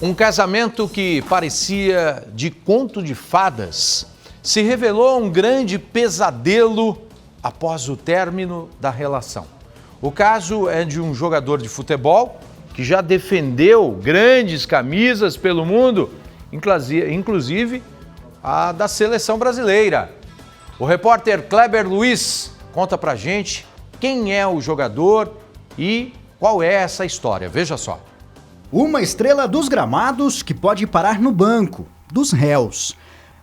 Um casamento que parecia de conto de fadas se revelou um grande pesadelo após o término da relação. O caso é de um jogador de futebol que já defendeu grandes camisas pelo mundo, inclusive a da seleção brasileira. O repórter Kleber Luiz conta pra gente quem é o jogador e qual é essa história. Veja só. Uma estrela dos gramados que pode parar no banco, dos réus.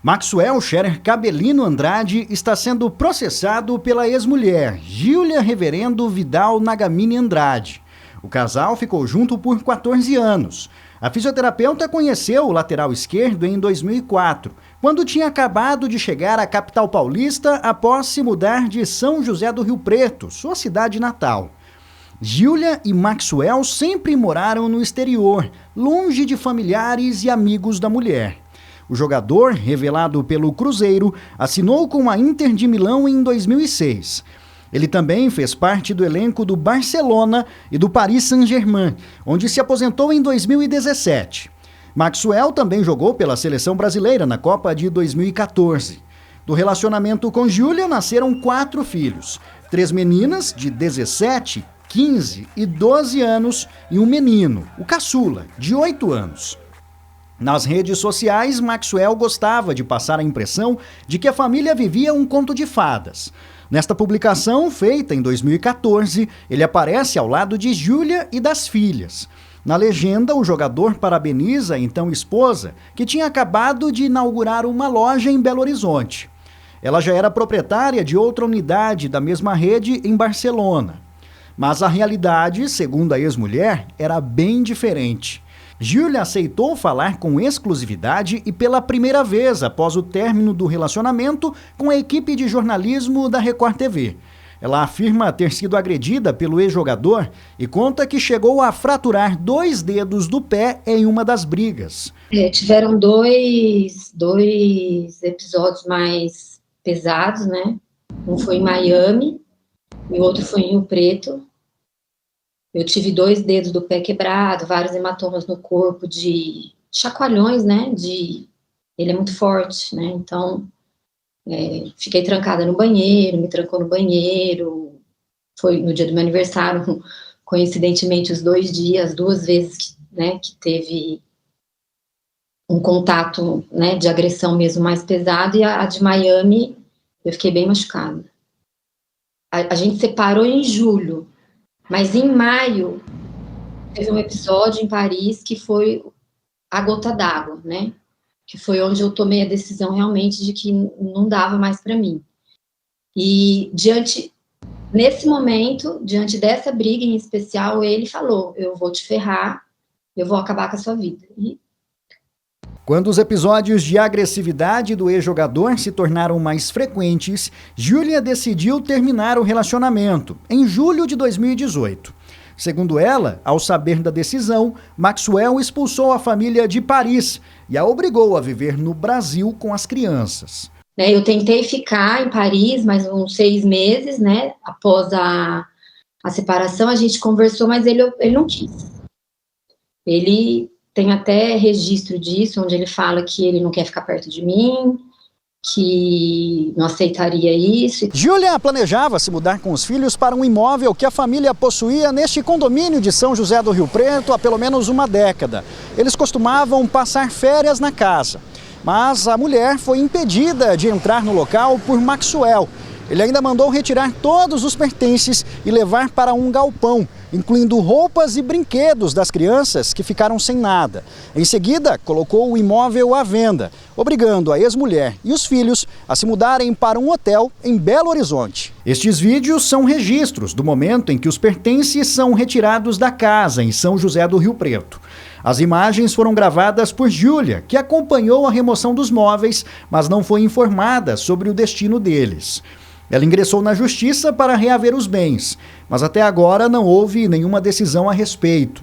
Maxwell Scherer Cabelino Andrade está sendo processado pela ex-mulher, Giulia Reverendo Vidal Nagamini Andrade. O casal ficou junto por 14 anos. A fisioterapeuta conheceu o lateral esquerdo em 2004, quando tinha acabado de chegar à capital paulista após se mudar de São José do Rio Preto, sua cidade natal. Giulia e Maxwell sempre moraram no exterior, longe de familiares e amigos da mulher. O jogador, revelado pelo Cruzeiro, assinou com a Inter de Milão em 2006. Ele também fez parte do elenco do Barcelona e do Paris Saint-Germain, onde se aposentou em 2017. Maxwell também jogou pela seleção brasileira na Copa de 2014. Do relacionamento com Giulia nasceram 4 filhos, 3 meninas de 17, 15 e 12 anos e um menino, o caçula, de 8 anos. Nas redes sociais, Maxwell gostava de passar a impressão de que a família vivia um conto de fadas. Nesta publicação, feita em 2014, ele aparece ao lado de Giulia e das filhas. Na legenda, o jogador parabeniza a então esposa, que tinha acabado de inaugurar uma loja em Belo Horizonte. Ela já era proprietária de outra unidade da mesma rede em Barcelona. Mas a realidade, segundo a ex-mulher, era bem diferente. Giulia aceitou falar com exclusividade e pela primeira vez após o término do relacionamento com a equipe de jornalismo da Record TV. Ela afirma ter sido agredida pelo ex-jogador e conta que chegou a fraturar 2 dedos do pé em uma das brigas. Tiveram dois episódios mais pesados, né? Um foi em Miami e o outro foi em Rio Preto. Eu tive 2 dedos do pé quebrado, vários hematomas no corpo de chacoalhões, né? Ele é muito forte, né? Então, fiquei trancada no banheiro, me trancou no banheiro. Foi no dia do meu aniversário, coincidentemente, os 2 dias, 2 vezes que teve um contato, né, de agressão mesmo mais pesado. E a de Miami, eu fiquei bem machucada. A gente separou em julho, mas em maio teve um episódio em Paris que foi a gota d'água, né? Que foi onde eu tomei a decisão realmente de que não dava mais para mim. E nesse momento, diante dessa briga em especial, ele falou: eu vou te ferrar, eu vou acabar com a sua vida. Quando os episódios de agressividade do ex-jogador se tornaram mais frequentes, Giulia decidiu terminar o relacionamento, em julho de 2018. Segundo ela, ao saber da decisão, Maxwell expulsou a família de Paris e a obrigou a viver no Brasil com as crianças. Eu tentei ficar em Paris mais uns 6 meses, né? Após a separação, a gente conversou, mas ele não quis. Ele tem até registro disso, onde ele fala que ele não quer ficar perto de mim, que não aceitaria isso. Giulia planejava se mudar com os filhos para um imóvel que a família possuía neste condomínio de São José do Rio Preto há pelo menos uma década. Eles costumavam passar férias na casa, mas a mulher foi impedida de entrar no local por Maxwell. Ele ainda mandou retirar todos os pertences e levar para um galpão, incluindo roupas e brinquedos das crianças que ficaram sem nada. Em seguida, colocou o imóvel à venda, obrigando a ex-mulher e os filhos a se mudarem para um hotel em Belo Horizonte. Estes vídeos são registros do momento em que os pertences são retirados da casa em São José do Rio Preto. As imagens foram gravadas por Giulia, que acompanhou a remoção dos móveis, mas não foi informada sobre o destino deles. Ela ingressou na justiça para reaver os bens, mas até agora não houve nenhuma decisão a respeito.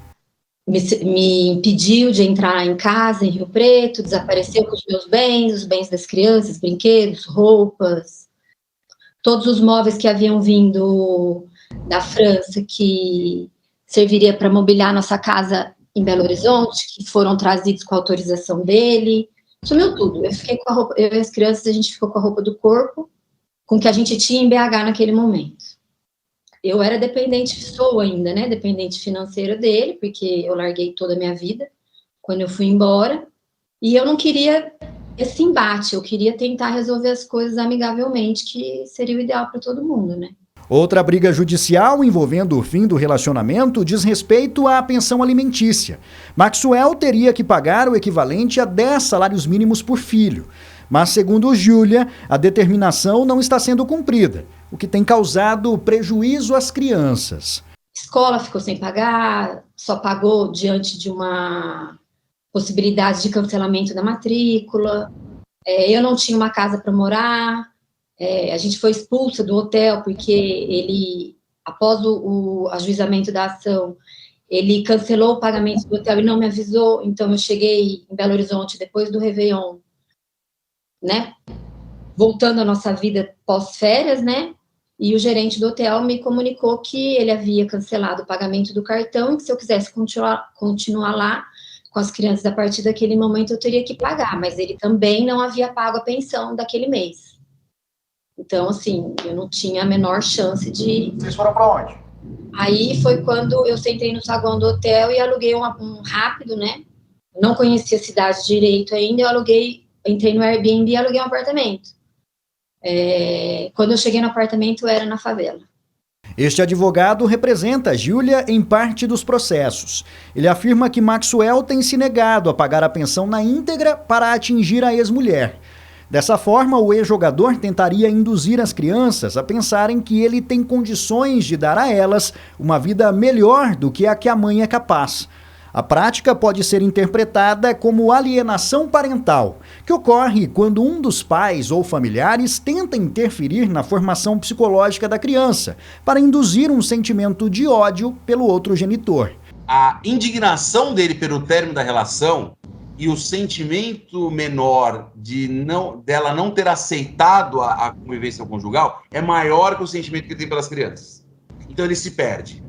Me impediu de entrar em casa, em Rio Preto, desapareceu com os meus bens, os bens das crianças, brinquedos, roupas, todos os móveis que haviam vindo da França, que serviria para mobiliar nossa casa, em Belo Horizonte, que foram trazidos com a autorização dele. Sumiu tudo. Eu fiquei com a roupa, eu e as crianças, a gente ficou com a roupa do corpo, com o que a gente tinha em BH naquele momento. Eu era dependente, sou ainda, né, dependente financeira dele, porque eu larguei toda a minha vida quando eu fui embora, e eu não queria esse embate, eu queria tentar resolver as coisas amigavelmente, que seria o ideal para todo mundo, né. Outra briga judicial envolvendo o fim do relacionamento diz respeito à pensão alimentícia. Maxwell teria que pagar o equivalente a 10 salários mínimos por filho. Mas, segundo Júlia, a determinação não está sendo cumprida, o que tem causado prejuízo às crianças. Escola ficou sem pagar, só pagou diante de uma possibilidade de cancelamento da matrícula. Eu não tinha uma casa para morar. A gente foi expulsa do hotel porque ele, após o ajuizamento da ação, ele cancelou o pagamento do hotel e não me avisou. Então, eu cheguei em Belo Horizonte depois do Réveillon, né? Voltando à nossa vida pós-férias, né? E o gerente do hotel me comunicou que ele havia cancelado o pagamento do cartão e que se eu quisesse continuar lá com as crianças a partir daquele momento eu teria que pagar, mas ele também não havia pago a pensão daquele mês. Então, assim, eu não tinha a menor chance de... Vocês foram para onde? Aí foi quando eu sentei no saguão do hotel e aluguei um rápido, né? Não conhecia a cidade direito ainda, entrei no Airbnb e aluguei um apartamento. Quando eu cheguei no apartamento, era na favela. Este advogado representa Júlia em parte dos processos. Ele afirma que Maxwell tem se negado a pagar a pensão na íntegra para atingir a ex-mulher. Dessa forma, o ex-jogador tentaria induzir as crianças a pensarem que ele tem condições de dar a elas uma vida melhor do que a que a mãe é capaz. A prática pode ser interpretada como alienação parental, que ocorre quando um dos pais ou familiares tenta interferir na formação psicológica da criança, para induzir um sentimento de ódio pelo outro genitor. A indignação dele pelo término da relação e o sentimento menor dela não ter aceitado a convivência conjugal é maior que o sentimento que ele tem pelas crianças. Então ele se perde.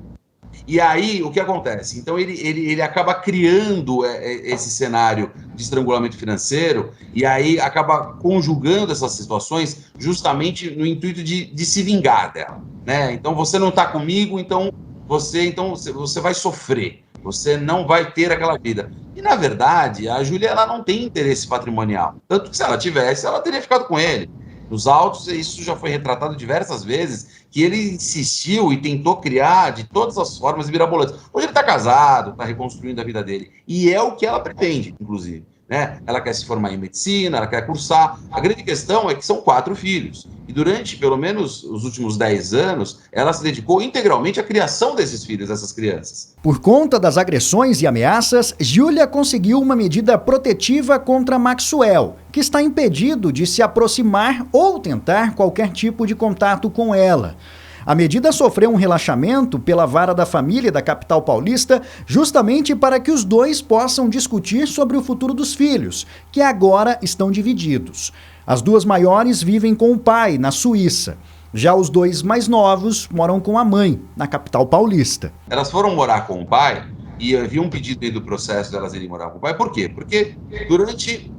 E aí, o que acontece? Então ele acaba criando esse cenário de estrangulamento financeiro e aí acaba conjugando essas situações justamente no intuito de se vingar dela, né? Então você não está comigo, então você vai sofrer. Você não vai ter aquela vida. E, na verdade, a Júlia ela não tem interesse patrimonial. Tanto que se ela tivesse, ela teria ficado com ele. Nos autos, isso já foi retratado diversas vezes, que ele insistiu e tentou criar de todas as formas mirabolantes. Hoje ele está casado, está reconstruindo a vida dele. E é o que ela pretende, inclusive, né? Ela quer se formar em medicina, ela quer cursar. A grande questão é que são 4 filhos. E durante, pelo menos, os últimos 10 anos, ela se dedicou integralmente à criação desses filhos, dessas crianças. Por conta das agressões e ameaças, Júlia conseguiu uma medida protetiva contra Maxwell, que está impedido de se aproximar ou tentar qualquer tipo de contato com ela. A medida sofreu um relaxamento pela Vara da Família da capital paulista, justamente para que os dois possam discutir sobre o futuro dos filhos, que agora estão divididos. As 2 maiores vivem com o pai, na Suíça. Já os 2 mais novos moram com a mãe, na capital paulista. Elas foram morar com o pai e havia um pedido dentro do processo delas irem morar com o pai. Por quê? Porque durante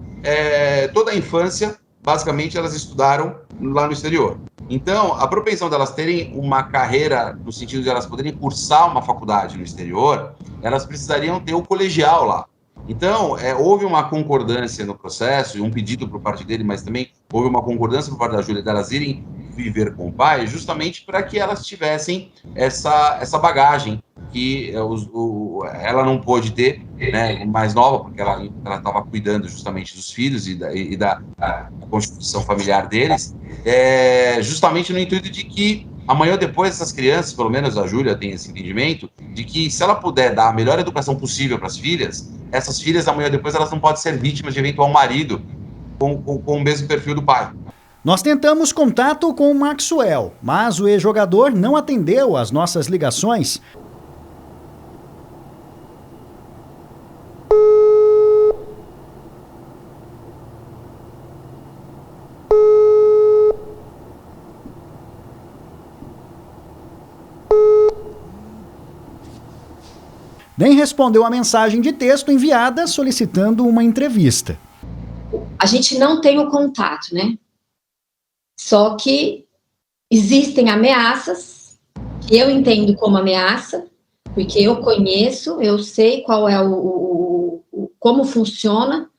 toda a infância, basicamente, elas estudaram lá no exterior. Então, a propensão delas terem uma carreira, no sentido de elas poderem cursar uma faculdade no exterior, elas precisariam ter o colegial lá. Então, houve uma concordância no processo, um pedido por parte dele, mas também houve uma concordância por parte da Júlia delas irem viver com o pai, justamente para que elas tivessem essa bagagem que ela não pôde ter, né, mais nova, porque ela estava cuidando justamente dos filhos e da constituição familiar deles, justamente no intuito de que amanhã ou depois essas crianças, pelo menos a Júlia tem esse entendimento, de que se ela puder dar a melhor educação possível para as filhas, essas filhas amanhã ou depois elas não podem ser vítimas de eventual marido com o mesmo perfil do pai. Nós tentamos contato com o Maxwell, mas o ex-jogador não atendeu às nossas ligações. nem respondeu a mensagem de texto enviada solicitando uma entrevista. A gente não tem o contato, né? Só que existem ameaças, que eu entendo como ameaça, porque eu conheço, eu sei qual é como funciona.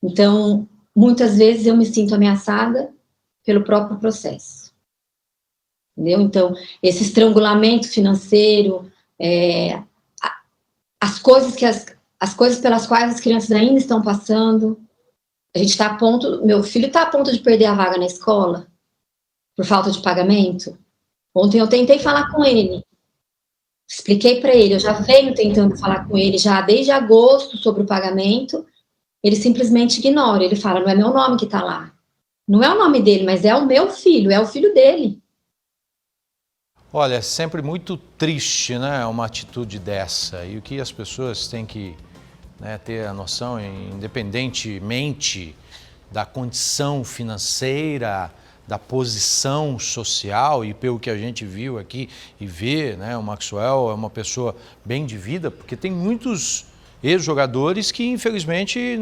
Então, muitas vezes eu me sinto ameaçada pelo próprio processo. Entendeu? Então, esse estrangulamento financeiro, as coisas pelas quais as crianças ainda estão passando. A gente está a ponto, meu filho está a ponto de perder a vaga na escola por falta de pagamento. Ontem eu tentei falar com ele, expliquei para ele, eu já venho tentando falar com ele já desde agosto sobre o pagamento, ele simplesmente ignora, ele fala, não é meu nome que está lá. Não é o nome dele, mas é o meu filho, é o filho dele. Olha, é sempre muito triste, né, uma atitude dessa. E o que as pessoas têm que, né, ter a noção, independentemente da condição financeira, da posição social, e pelo que a gente viu aqui e vê, né, o Maxwell é uma pessoa bem de vida, porque tem muitos ex-jogadores que infelizmente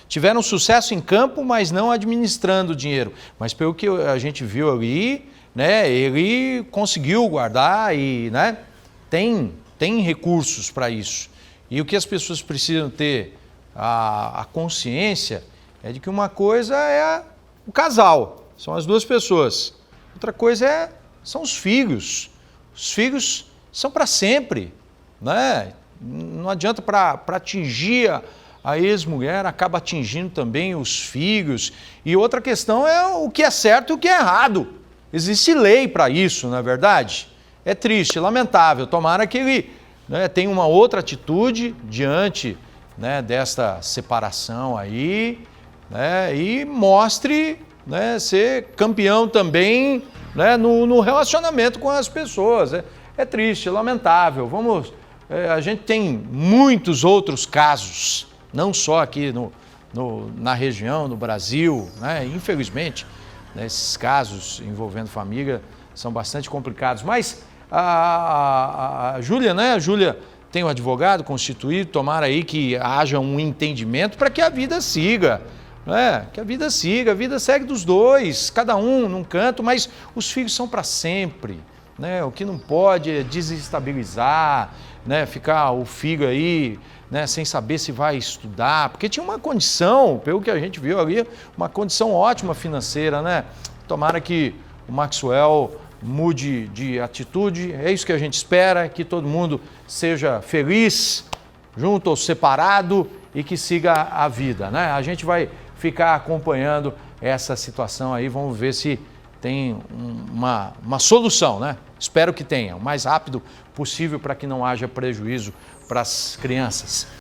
tiveram sucesso em campo, mas não administrando dinheiro. Mas pelo que a gente viu ali, né, ele conseguiu guardar e, né, tem recursos para isso. E o que as pessoas precisam ter a consciência é de que uma coisa é o casal, são as duas pessoas. Outra coisa são os filhos. Os filhos são para sempre, né? Não adianta para atingir a ex-mulher, acaba atingindo também os filhos. E outra questão é o que é certo e o que é errado. Existe lei para isso, não é verdade? É triste, lamentável. Tomara que ele, né, tenha uma outra atitude diante, né, desta separação aí, né, e mostre, né, ser campeão também, né, no relacionamento com as pessoas. É triste, lamentável. A gente tem muitos outros casos, não só aqui na região, no Brasil, né, infelizmente, né, esses casos envolvendo família são bastante complicados. Mas a Júlia, né, a Júlia tem um advogado constituído, tomara aí que haja um entendimento para que a vida siga. Que a vida siga, a vida segue dos dois, cada um num canto, mas os filhos são para sempre, né? O que não pode é desestabilizar, né? Ficar o filho aí, né, sem saber se vai estudar, porque tinha uma condição, pelo que a gente viu ali, uma condição ótima financeira, né? Tomara que o Maxwell mude de atitude, é isso que a gente espera, que todo mundo seja feliz, junto ou separado, e que siga a vida, né? A gente vai ficar acompanhando essa situação aí, vamos ver se tem uma solução, né? Espero que tenha, o mais rápido possível para que não haja prejuízo para as crianças.